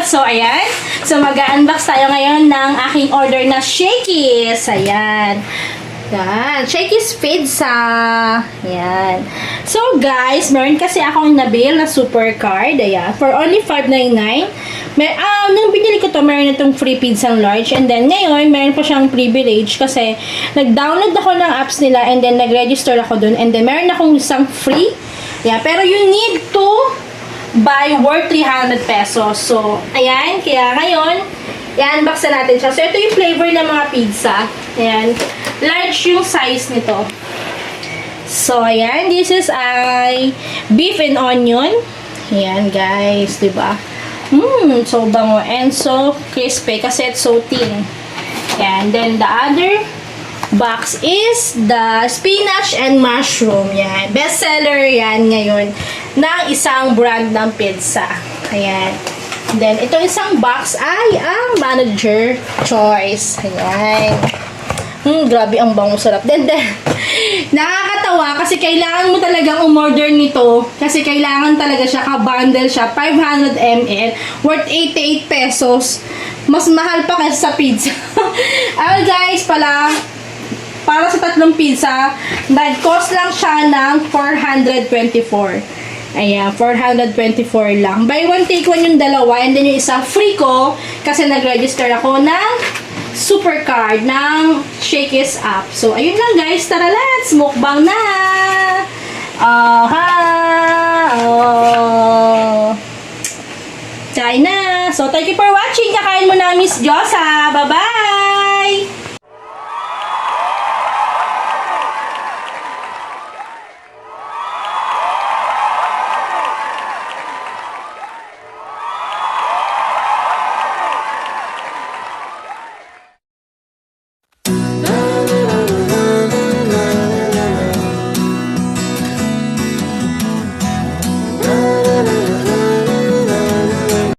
So, ayan. So, mag-unbox tayo ngayon ng aking order na Shakey'S. Ayan. Yan. Shakey'S pizza. Yan. So, guys, meron kasi akong nabil na super card. Ayan. For only $5.99. Nung binili ko to, meron itong free pizza large. And then, ngayon, meron pa siyang privilege kasi nag-download ako ng apps nila and then nag-register ako dun. And then, meron akong isang free. Yeah, pero you need to buy worth 300 pesos. So, ayan. Kaya ngayon, i-unbox na natin siya. So, ito yung flavor ng mga pizza. Ayan. Large yung size nito. So, ayan. This is beef and onion. Ayan, guys. Diba? So bango. And so crispy kasi it's so thin. Ayan. Then, the other box is the spinach and mushroom. Yan. Best seller yan ngayon ng isang brand ng pizza. Ayan. Then, itong isang box ay ang manager choice. Ayan. Grabe ang bango, sarap. Then, nakakatawa kasi kailangan mo talagang umorder nito kasi kailangan talaga siya, ka-bundle siya, 500 ml, worth 88 pesos. Mas mahal pa kasi sa pizza. Guys, para sa tatlong pizza, nag-cost lang siya ng 424. Ayan, 424 lang. Buy one, take one yung dalawa. And then yung isang free ko, kasi nag-register ako ng super card ng Shakey'S app. So, ayun lang guys. Tara, let's mukbang na! Kain na! So, thank you for watching. Kakain mo na, Miss Jhosa. Bye-bye!